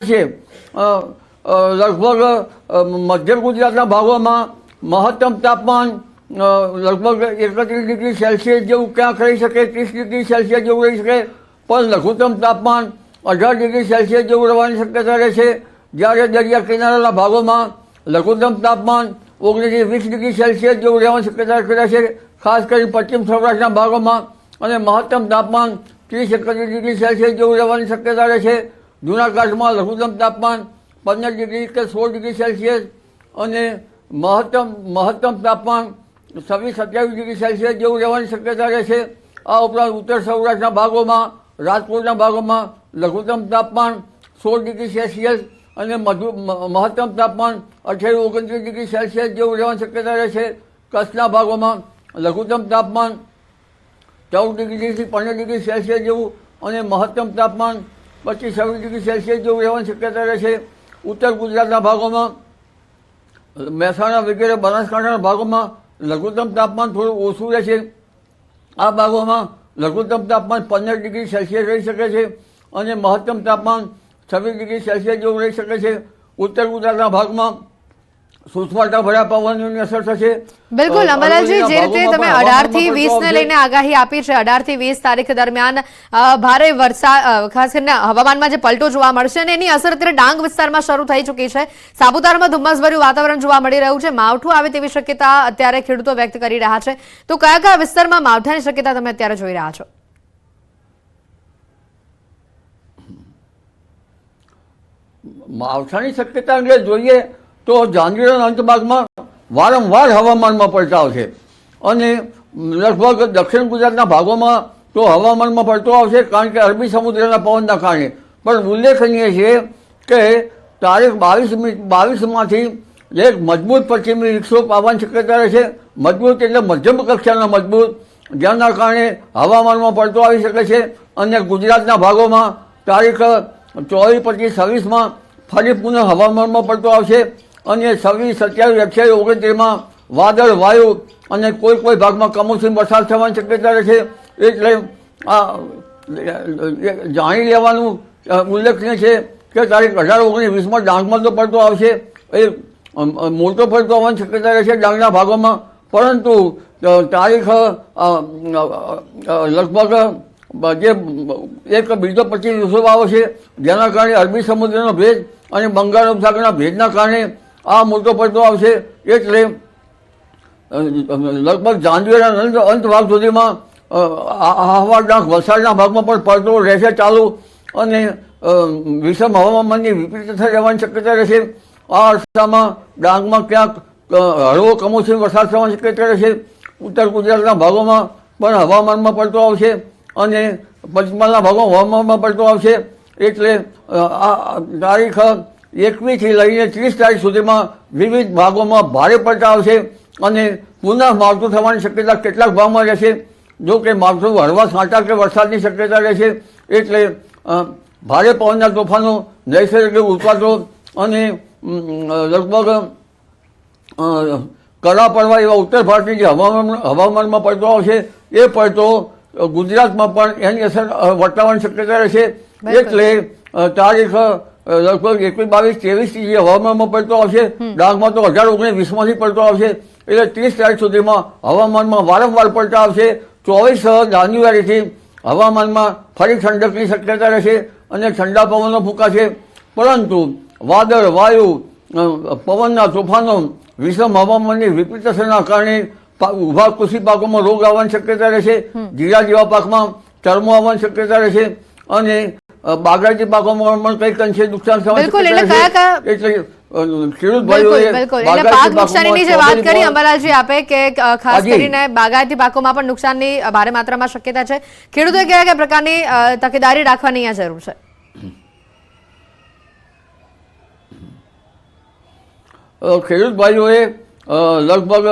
છે લગભગ મધ્ય ગુજરાતના ભાગોમાં મહત્તમ તાપમાન લગભગ 31 ડિગ્રી સેલ્સિયસ જેવું ક્યાં કરી શકે, 30 ડિગ્રી સેલ્સિયસ જેવું રહી શકે, પણ લઘુત્તમ તાપમાન 18 ડિગ્રી સેલ્સિયસ જેવું રહેવાની શક્યતા રહે છે. જ્યારે દરિયા કિનારાના ભાગોમાં લઘુત્તમ તાપમાન 19 થી 20 ડિગ્રી સેલ્સિયસ જેવું રહેવાની શક્યતા રહે છે, ખાસ કરી પશ્ચિમ સૌરાષ્ટ્રના ભાગોમાં, અને મહત્તમ તાપમાન 30-31 ડિગ્રી સેલ્સિયસ જેવું રહેવાની શક્યતા રહે છે. જૂનાગઢમાં લઘુત્તમ તાપમાન 15 ડિગ્રી કે 16 ડિગ્રી સેલ્સિયસ અને મહત્તમ તાપમાન 26-27 ડિગ્રી સેલ્સિયસ જેવું રહેવાની શક્યતા રહે છે. આ ઉપરાંત ઉત્તર સૌરાષ્ટ્રના ભાગોમાં, રાજકોટના ભાગોમાં લઘુત્તમ તાપમાન 16 ડિગ્રી સેલ્સિયસ અને મહત્તમ તાપમાન 28-29 ડિગ્રી સેલ્સિયસ જેવું રહેવાની શક્યતા રહે છે. કચ્છના ભાગોમાં લઘુત્તમ તાપમાન 14 ડિગ્રીથી 15 ડિગ્રી સેલ્સિયસ જેવું અને મહત્તમ તાપમાન 25-26 ડિગ્રી સેલ્સિયસ જેવું રહેવાની શક્યતા રહે છે. ઉત્તર ગુજરાતના ભાગોમાં, મહેસાણા વગેરે બનાસકાંઠાના ભાગોમાં લઘુત્તમ તાપમાન થોડું ઓછું રહે છે. આ ભાગોમાં લઘુત્તમ તાપમાન 15 ડિગ્રી સેલ્સિયસ રહી શકે છે અને મહત્તમ તાપમાન 26 ડિગ્રી સેલ્સિયસ જેવું રહી શકે છે. ઉત્તર ગુજરાતના ભાગમાં સુસમાટા ભર્યા પવનની અસર થશે. બિલકુલ અમરલાલજી, જે રીતે તમે 18 થી 20 ને લઈને આગાહી આપી છે, 18 થી 20 તારીખ દરમિયાન ભારે વરસાદ, ખાસ કરીને હવામાનમાં જે પલટો જોવા મળશે અને એની અસર અત્યારે ડાંગ વિસ્તારમાં શરૂ થઈ ચૂકી છે. સાપુતારામાં ધુમ્મસભર્યું વાતાવરણ જોવા મળી રહ્યું છે, માવઠું આવે તેવી શક્યતા અત્યારે ખેડૂતો વ્યક્ત કરી રહ્યા છે. તો કયા કયા વિસ્તારમાં માવઠાની શક્યતા તમે અત્યારે જોઈ રહ્યા છો? માવઠાની શક્યતા અંગે જોઈએ તો જાન્યુઆરીના અંત ભાગમાં વારંવાર હવામાનમાં પલટાવ છે અને લગભગ દક્ષિણ ગુજરાતના ભાગોમાં તો હવામાનમાં પલટો આવશે, કારણ કે અરબી સમુદ્રના પવનના કારણે. પણ ઉલ્લેખનીય છે કે તારીખ 22માંથી એક મજબૂત પશ્ચિમી વિક્ષોભ આવવાની શક્યતા રહે છે. મજબૂત એટલે મધ્યમ કક્ષાના મજબૂત, જેના કારણે હવામાનમાં પલટો આવી શકે છે. અને ગુજરાતના ભાગોમાં તારીખ 24-25-26માં ફરી પુનઃ હવામાનમાં પલટો આવશે અને 26-27-28-29માં વાદળ, વાયુ અને કોઈ ભાગમાં કમોસમી વરસાદ થવાની શક્યતા રહે છે. એટલે આ જાણી લેવાનું ઉલ્લેખનીય છે કે તારીખ 18-19-20માં ડાંગમાં તો પલટો આવશે, એ મોટો પલટો આવવાની શક્યતા રહે છે ડાંગના ભાગોમાં. પરંતુ તારીખ લગભગ જે એક બીજો પશ્ચિમ વિક્ષોભ આવે છે, જેના કારણે અરબી સમુદ્રનો ભેજ અને બંગાળ ઉપસાગરના ભેજના કારણે આ મોટો પલટો આવશે. એટલે લગભગ જાન્યુઆરીના અંત ભાગ સુધીમાં આહવા, ડાંગ, વલસાડના ભાગમાં પણ પલટો રહેશે ચાલુ અને વિષમ હવામાનની વિપરીતતા રહેવાની શક્યતા રહેશે. આ અરસામાં ડાંગમાં ક્યાંક હળવો કમોસમી વરસાદ થવાની શક્યતા રહેશે. ઉત્તર ગુજરાતના ભાગોમાં પણ હવામાનમાં પલટો આવશે અને પંચમહાલના ભાગોમાં હવામાનમાં પલટો આવશે. એટલે આ તારીખ 21થી લઈને 30 તારીખ સુધીમાં વિવિધ ભાગોમાં ભારે પલટા આવશે અને પુનઃ માવઠું થવાની શક્યતા કેટલાક ભાગમાં રહેશે. જો કે માવઠું હળવા છાંટા કે વરસાદની શક્યતા રહેશે. એટલે ભારે પવનના તોફાનો, નૈસર્ગિક ઉત્પાતો અને લગભગ કરા પડવા એવા ઉત્તર ભારતની જે હવામાનમાં પલટો આવશે, એ પલટો ગુજરાતમાં પણ એની અસર વર્તાવવાની શક્યતા રહેશે. એટલે તારીખ લગભગ 21-22-23 જે હવામાનમાં પલટો આવશે, ડાંગમાં તો 18-19-20માંથી પલટો આવશે. એટલે 30 તારીખ સુધીમાં હવામાનમાં વારંવાર પલટા આવશે. 24 જાન્યુઆરીથી હવામાનમાં ફરી ઠંડકની શક્યતા રહેશે અને ઠંડા પવનો ફૂંકાશે. પરંતુ વાદળ, વાયુ, પવનના તોફાનો, વિષમ હવામાનની વિપરીત અસરના કારણે ઉભા કૃષિ પાકોમાં રોગ આવવાની શક્યતા રહેશે. જીરા જેવા પાકમાં ચરમો આવવાની શક્યતા રહેશે અને બાગાયતી પાકોમાં પણ કંઈક અંશે નુકસાન થવાની શક્યતા રહેશે. એટલે ખેડૂત ભાઈઓએ પાક નુકસાનીની જે વાત કરી અમરલાલજી આપે કે ખાસ કરીને બાગાયતી પાકોમાં પણ નુકસાનની ભારે માત્રામાં શક્યતા છે, ખેડૂતોએ કયા કયા પ્રકારની તકેદારી રાખવાની આ જરૂર છે? ખેડૂત ભાઈઓએ લગભગ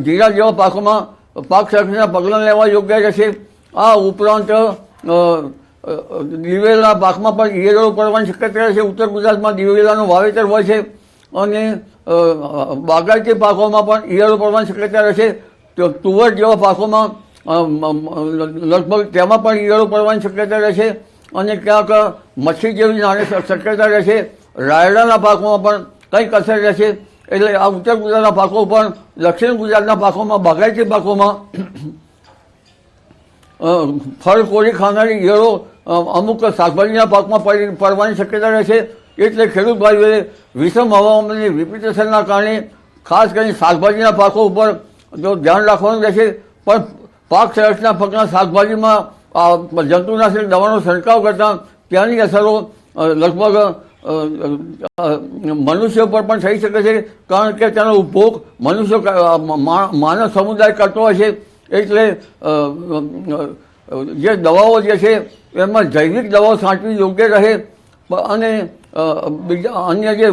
જીરા જેવા પાકોમાં પાક સંરક્ષણના પગલાં લેવા યોગ્ય રહેશે. આ ઉપરાંત દિવેલાના પાકમાં પણ ઈયળો પડવાની શક્યતા રહેશે. ઉત્તર ગુજરાતમાં દિવેલાનું વાવેતર હોય છે અને બાગાયતી પાકોમાં પણ ઈયળો પડવાની શક્યતા રહેશે. તુવર જેવા પાકોમાં લગભગ તેમાં પણ ઈયળો પડવાની શક્યતા રહેશે. અને ક્યાંક મચ્છી જેવી નાની શક્યતા રહેશે. રાયડાના પાકોમાં પણ કંઈક અસર રહેશે. એટલે આ ઉત્તર ગુજરાતના પાકો પણ દક્ષિણ ગુજરાતના પાકોમાં બાગાયતી પાકોમાં ફળ કોરી ખાનારી ઈયળો અમુક શાકભાજીના પાકમાં પડવાની શક્યતા રહેશે. એટલે ખેડૂત ભાઈઓએ વિષમ હવામાનની વિપરીત અસરના કારણે ખાસ કરીને શાકભાજીના પાકો ઉપર જો ધ્યાન રાખવાનું રહેશે. પણ પાક સંરક્ષણના પગલાં શાકભાજીમાં જંતુનાશક દવાનો છંટકાવ કરતાં ત્યાંની અસરો લગભગ મનુષ્ય પર પણ થઈ શકે છે. કારણ કે તેનો ઉપયોગ મનુષ્ય માનવ સમુદાય કરતો હોય છે. એટલે જે દવાઓ જે છે એમાં જૈવિક દવાઓ છાંટવી યોગ્ય રહે. અને બીજા અન્ય જે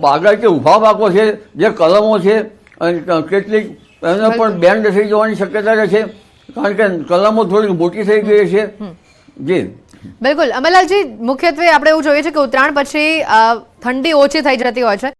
બાગાયતી ઊભા પાકો છે, જે કલમો છે, કેટલીક એને પણ બેન્ડ થઈ જવાની શક્યતા રહે છે. કારણ કે કલમો થોડી મોટી થઈ ગઈ છે. જી બિલકુલ અમરલાલજી, મુખ્યત્વે આપણે એવું જોઈએ છે કે ઉત્તરાયણ પછી ઠંડી ઓછી થઈ જતી હોય છે.